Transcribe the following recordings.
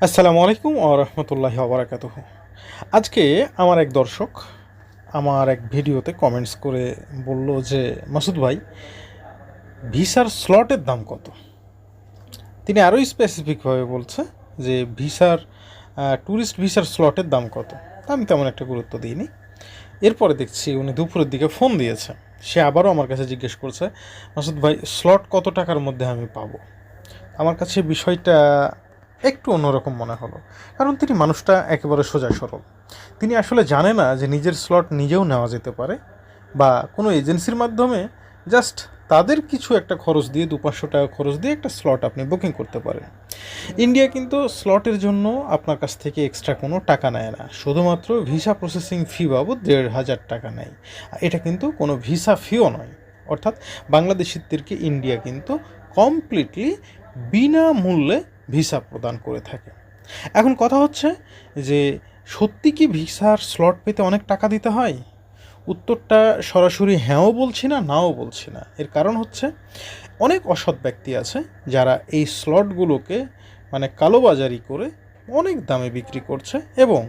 আসসালামু আলাইকুম ওয়া রাহমাতুল্লাহি ওয়া বারাকাতুহু। আজকে আমার এক দর্শক আমার এক ভিডিওতে কমেন্টস করে বলল যে, "মাসুদ ভাই, ভিসার স্লটের দাম কত?" তিনি আরও স্পেসিফিকভাবে বলছে যে, ট্যুরিস্ট ভিসার স্লটের দাম কত? আমি তেমন একটা গুরুত্ব দিইনি। এরপরে দেখছি উনি দুপুরের দিকে ফোন দিয়েছে। সে আবারও আমার কাছে জিজ্ঞেস করছে, "মাসুদ ভাই, স্লট কত টাকার মধ্যে আমি পাবো?" আমার কাছে বিষয়টা একটু অন্যরকম মনে হলো, কারণ তিনি মানুষটা একেবারে সোজা সরল। তিনি আসলে জানে না যে নিজের স্লট নিজেও নেওয়া যেতে পারে, বা কোনো এজেন্সির মাধ্যমে জাস্ট তাদের কিছু একটা খরচ দিয়ে 200-500 টাকা খরচ দিয়ে একটা স্লট আপনি বুকিং করতে পারেন। ইন্ডিয়া কিন্তু স্লটের জন্য আপনার কাছ থেকে এক্সট্রা কোনো টাকা নেয় না, শুধুমাত্র ভিসা প্রসেসিং ফি বাবদ 1,500 টাকা নেয়। এটা কিন্তু কোনো ভিসা ফিও নয়, অর্থাৎ বাংলাদেশিদেরকে ইন্ডিয়া কিন্তু কমপ্লিটলি বিনামূল্যে ভিসা প্রদান করে থাকে। এখন কথা হচ্ছে যে, সত্যি কি ভিসার স্লট পেতে অনেক টাকা দিতে হয়? উত্তরটা সরাসরি হ্যাঁও বলছি না, নাও বলছি না। এর কারণ হচ্ছে, অনেক অসৎ ব্যক্তি আছে যারা এই স্লটগুলোকে কালোবাজারি করে অনেক দামে বিক্রি করছে, এবং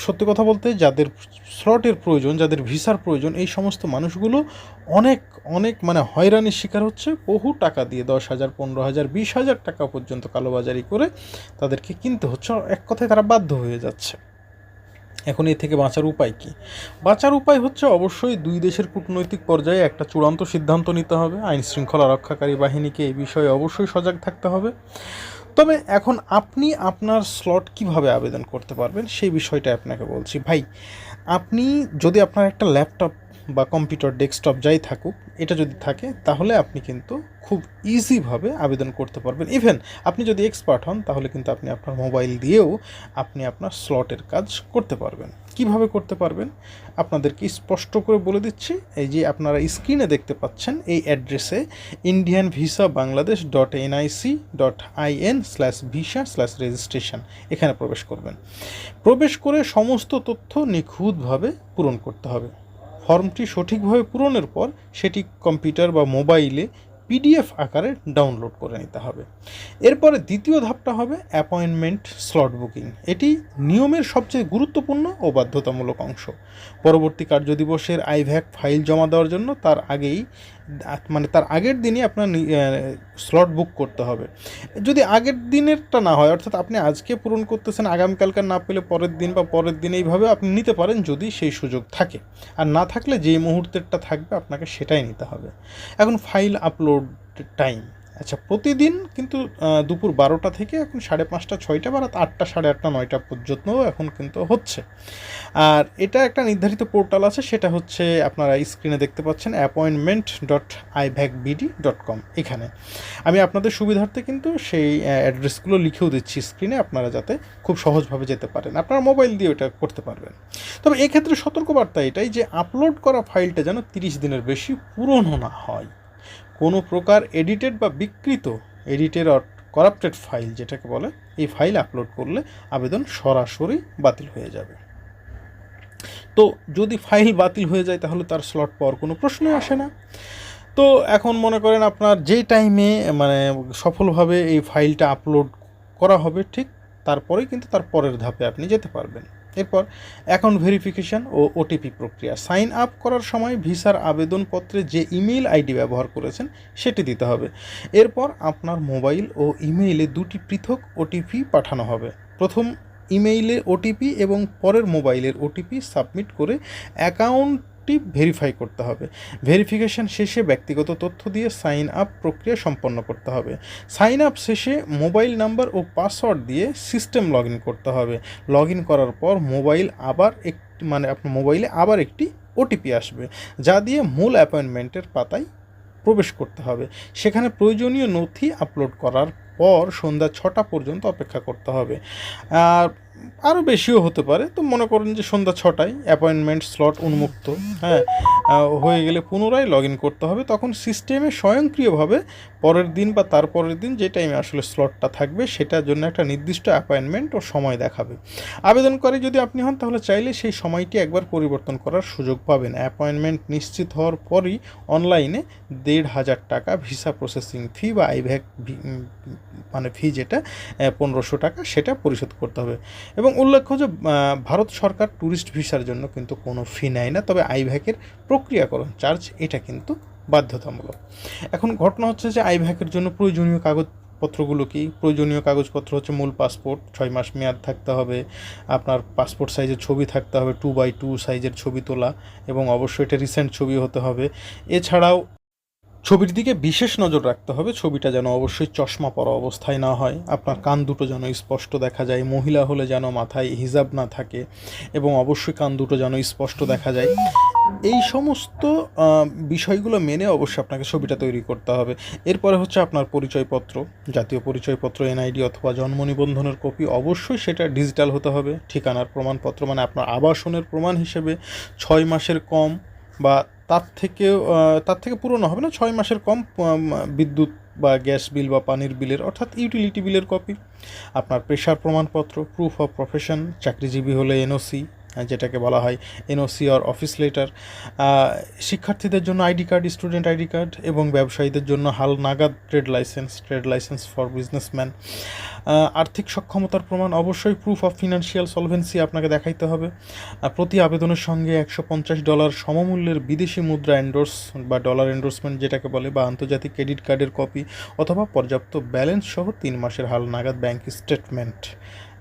সত্যি কথা বলতে যাদের স্লটের প্রয়োজন, যাদের ভিসার প্রয়োজন, এই সমস্ত মানুষগুলো অনেক অনেক হয়রানির শিকার হচ্ছে। বহু টাকা দিয়ে 10,000, 15,000, 20,000 টাকা পর্যন্ত কালোবাজারি করে তাদেরকে কিনতে হচ্ছে। এক কথায় তারা বাধ্য হয়ে যাচ্ছে। এখন এ থেকে বাঁচার উপায় কী? বাঁচার উপায় হচ্ছে অবশ্যই দুই দেশের কূটনৈতিক পর্যায়ে একটা চূড়ান্ত সিদ্ধান্ত নিতে হবে। আইন শৃঙ্খলা রক্ষাকারী বাহিনীকে এই বিষয়ে অবশ্যই সজাগ থাকতে হবে। তবে এখন আপনি আপনার স্লট কিভাবে আবেদন করতে পারবেন সেই বিষয়টা আপনাকে বলছি। ভাই, আপনি যদি আপনার একটা ল্যাপটপ বা কম্পিউটার, ডেস্কটপ যাই থাকুক, এটা যদি থাকে তাহলে আপনি কিন্তু খুব ইজিভাবে আবেদন করতে পারবেন। ইভেন আপনি যদি এক্সপার্ট হন তাহলে কিন্তু আপনি আপনার মোবাইল দিয়েও আপনি আপনার স্লটের কাজ করতে পারবেন। কিভাবে করতে পারবেন আপনাদেরকে স্পষ্ট করে বলে দিচ্ছি। এই যে আপনারা স্ক্রিনে দেখতে পাচ্ছেন, এই অ্যাড্রেসে indianvisa.nic.in/visa/registration এখানে প্রবেশ করবেন। প্রবেশ করে সমস্ত তথ্য নিখুঁতভাবে পূরণ করতে হবে। ফর্মটি সঠিকভাবে পূরণের পর সেটি কম্পিউটার বা মোবাইলে পিডিএফ আকারে ডাউনলোড করে নিতে হবে। এরপরে দ্বিতীয় ধাপটা হবে অ্যাপয়েন্টমেন্ট স্লট বুকিং। এটি নিয়মের সবচেয়ে গুরুত্বপূর্ণ ও বাধ্যতামূলক অংশ। পরবর্তী কার্যদিবসের আইভ্যাক ফাইল জমা দেওয়ার জন্য তার আগের দিনই আপনার স্লট বুক করতে হবে। যদি আগের দিনেরটা না হয়, অর্থাৎ আপনি আজকে পূরণ করতেছেন, আগামীকালকার না পেলে পরের দিন বা পরের দিন, এইভাবে আপনি নিতে পারেন যদি সেই সুযোগ থাকে। আর না থাকলে যেই মুহূর্তেরটা থাকবে আপনাকে সেটাই নিতে হবে। এখন ফাইল আপলোড টাইম, আচ্ছা, প্রতিদিন কিন্তু দুপুর 12টা থেকে এখন 5:30, 6টা বা রাত 8টা, 8:30, 9টা পর্যন্ত এখন কিন্তু হচ্ছে। আর এটা একটা নির্ধারিত পোর্টাল আছে, সেটা হচ্ছে আপনারা স্ক্রিনে দেখতে পাচ্ছেন appointment.ivacbd.com। এখানে আমি আপনাদের সুবিধার্থে কিন্তু সেই অ্যাড্রেসগুলো লিখেও দিচ্ছি স্ক্রিনে, আপনারা যাতে খুব সহজভাবে যেতে পারেন। আপনারা মোবাইল দিয়ে এটা করতে পারবেন। তবে এক্ষেত্রে সতর্কবার্তা এটাই যে, আপলোড করা ফাইলটা যেন 30 দিনের বেশি পুরনো না হয়। কোনো প্রকার এডিটেড বা বিকৃত, এডিটেড অর করাপ্টেড ফাইল যেটাকে বলে, এই ফাইল আপলোড করলে আবেদন সরাসরি বাতিল হয়ে যাবে। তো যদি ফাইল বাতিল হয়ে যায় তাহলে তার স্লট পাওয়ার কোনো প্রশ্নই আসে না। তো এখন মনে করেন আপনার যেই টাইমে সফলভাবে এই ফাইলটা আপলোড করা হবে, ঠিক তারপরেই কিন্তু তার পরের ধাপে আপনি যেতে পারবেন। এরপর অ্যাকাউন্ট ভেরিফিকেশান ও ওটিপি প্রক্রিয়া। সাইন আপ করার সময় ভিসার আবেদনপত্রে যে ইমেইল আইডি ব্যবহার করেছেন সেটি দিতে হবে। এরপর আপনার মোবাইল ও ইমেইলে 2টি পৃথক ওটিপি পাঠানো হবে। প্রথম ইমেইলে ওটিপি এবং পরের মোবাইলের ওটিপি সাবমিট করে অ্যাকাউন্টটি ভেরিফাই করতে হবে। ভেরিফিকেশান শেষে ব্যক্তিগত তথ্য দিয়ে সাইন আপ প্রক্রিয়া সম্পন্ন করতে হবে। সাইন আপ শেষে মোবাইল নাম্বার ও পাসওয়ার্ড দিয়ে সিস্টেম লগ ইন করতে হবে। লগ ইন করার পর আপনার মোবাইলে আবার একটি ওটিপি আসবে, যা দিয়ে মূল অ্যাপয়েন্টমেন্টের পাতায় প্রবেশ করতে হবে। সেখানে প্রয়োজনীয় নথি আপলোড করার পর সন্ধ্যা 6টা পর্যন্ত অপেক্ষা করতে হবে। আর আরও বেশিও হতে পারে। তো মনে করুন যে সন্ধ্যা 6টায় অ্যাপয়েন্টমেন্ট স্লট উন্মুক্ত, হ্যাঁ, হয়ে গেলে পুনরায় লগ ইন করতে হবে। তখন সিস্টেমে স্বয়ংক্রিয়ভাবে পরের দিন বা তারপরের দিন যে টাইমে আসলে স্লটটা থাকবে সেটার জন্য একটা নির্দিষ্ট অ্যাপয়েন্টমেন্ট ও সময় দেখাবে। আবেদনকারী যদি আপনি হন তাহলে চাইলে সেই সময়টি একবার পরিবর্তন করার সুযোগ পাবেন। অ্যাপয়েন্টমেন্ট নিশ্চিত হওয়ার পরই অনলাইনে ১,৫০০ টাকা ভিসা প্রসেসিং ফি বা আইভ্যাক মানে ফি যেটা ১৫০০ টাকা সেটা পরিশোধ করতে হবে। এবং উল্লেখ্য যে ভারত সরকার ট্যুরিস্ট ভিসার জন্য কিন্তু কোনো ফি নেয় না, তবে আইভ্যাকের প্রক্রিয়াকরণ চার্জ এটা কিন্তু বাধ্যতামূলক। এখন ঘটনা হচ্ছে যে আইভ্যাকের জন্য প্রয়োজনীয় কাগজপত্রগুলো কি? প্রয়োজনীয় কাগজপত্র হচ্ছে মূল পাসপোর্ট ৬ মাস মেয়াদ থাকতে হবে, আপনার পাসপোর্ট সাইজের ছবি থাকতে হবে, 2x2 সাইজের ছবি তোলা, এবং অবশ্যই এটা রিসেন্ট ছবি হতে হবে। এছাড়াও ছবির দিকে বিশেষ নজর রাখতে হবে, ছবিটা যেন অবশ্যই চশমা পরা অবস্থায় না হয়, আপনার কান দুটো যেন স্পষ্ট দেখা যায়, মহিলা হলে যেন মাথায় হিজাব না থাকে, এবং অবশ্যই কান দুটো যেন স্পষ্ট দেখা যায়। এই সমস্ত বিষয়গুলো মেনে অবশ্যই আপনাকে ছবিটা তৈরি করতে হবে। এরপরে হচ্ছে আপনার পরিচয়পত্র, জাতীয় পরিচয়পত্র, এনআইডি অথবা জন্ম নিবন্ধনের কপি, অবশ্যই সেটা ডিজিটাল হতে হবে। ঠিকানার প্রমাণপত্র মানে আপনার আবাসনের প্রমাণ হিসেবে ৬ মাসের কম বা তার থেকে পুরনো হবে না, ৬ মাসের কম বিদ্যুৎ বা গ্যাস বিল বা পানির বিলের অর্থাৎ ইউটিলিটি বিলের কপি, আপনার পেশার প্রমাণপত্র, প্রুফ অফ প্রফেশন, চাকরিজীবী হলে এনওসি যেটাকে বলা হয় এনওসি অর অফিস লেটার, শিক্ষার্থীদের জন্য ID card, student ID card, এবং ব্যবসায়ীদের জন্য হাল নাগাদ ট্রেড লাইসেন্স ফর বিজনেসম্যান, আর্থিক সক্ষমতার প্রমাণ, অবশ্যই প্রুফ অফ ফিনান্সিয়াল সলভেন্সি আপনাকে দেখাইতে হবে। প্রতি আবেদনের সঙ্গে $150 সমমূল্যের বিদেশি মুদ্রা এন্ডোর্স বা ডলার এন্ডোর্সমেন্ট যেটাকে বলে, বা আন্তর্জাতিক ক্রেডিট কার্ডের কপি, অথবা পর্যাপ্ত ব্যালেন্স সহ 3 মাসের হাল নাগাদ ব্যাংক স্টেটমেন্ট।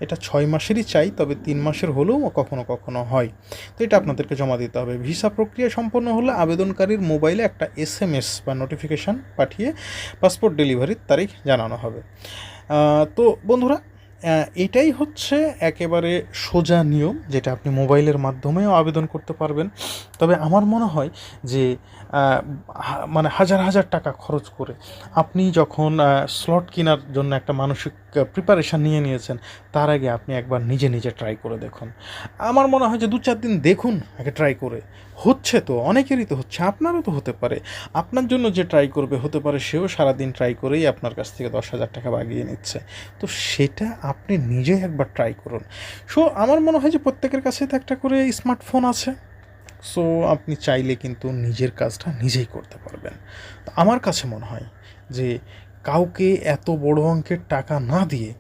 এটা 6 মাসেরই চাই, তবে 3 মাসের হলেও কখনো কখনো হয়। তো এটা আপনাদেরকে জমা দিতে হবে। ভিসা প্রক্রিয়া সম্পন্ন হলে আবেদনকারীর মোবাইলে একটা SMS বা নোটিফিকেশান পাঠিয়ে পাসপোর্ট ডেলিভারির তারিখ জানানো হবে। তো বন্ধুরা, এটাই হচ্ছে একেবারে সোজা নিয়ম, যেটা আপনি মোবাইলের মাধ্যমেও আবেদন করতে পারবেন। তবে আমার মনে হয় যে মানে হাজার হাজার টাকা খরচ করে আপনি যখন স্লট কেনার জন্য একটা মানসিক প্রিপারেশান নিয়েছেন, তার আগে আপনি একবার নিজে নিজে ট্রাই করে দেখুন। আমার মনে হয় যে 2-4 দিন দেখুন আগে ট্রাই করে। হচ্ছে তো, অনেকেরই তো হচ্ছে, আপনারও তো হতে পারে। আপনার জন্য যে ট্রাই করবে হতে পারে সেও সারাদিন ট্রাই করেই আপনার কাছ থেকে 10,000 টাকা বাগিয়ে নিচ্ছে। তো সেটা আপনি নিজেই একবার ট্রাই করুন। সো আমার মনে হয় যে প্রত্যেকের কাছে তো একটা করে স্মার্টফোন আছে। সো আপনি চাইলে কিন্তু নিজের কাজটা নিজেই করতে পারবেন। তো আমার কাছে মনে হয় যে কাউকে এত বড় অঙ্কের টাকা না দিয়ে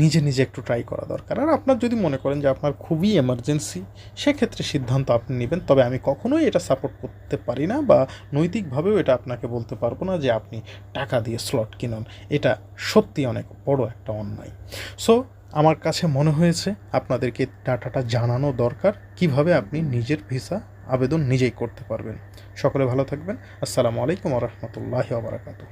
নিজে নিজে একটু ট্রাই করা দরকার। আর আপনার যদি মনে করেন যে আপনার খুবই এমার্জেন্সি, সেক্ষেত্রে সিদ্ধান্ত আপনি নেবেন। তবে আমি কখনোই এটা সাপোর্ট করতে পারি না, বা নৈতিকভাবেও এটা আপনাকে বলতে পারবো না যে আপনি টাকা দিয়ে স্লট কিনুন। এটা সত্যি অনেক বড় একটা অন্যায়। সো আমার কাছে মনে হয়েছে আপনাদেরকে ডাটাটা জানানো দরকার, কিভাবে আপনি নিজের ভিসা আবেদন নিজেই করতে পারবেন। সকলে ভালো থাকবেন। আসসালামু আলাইকুম ওয়া রাহমাতুল্লাহি ওয়া বারাকাতুহু।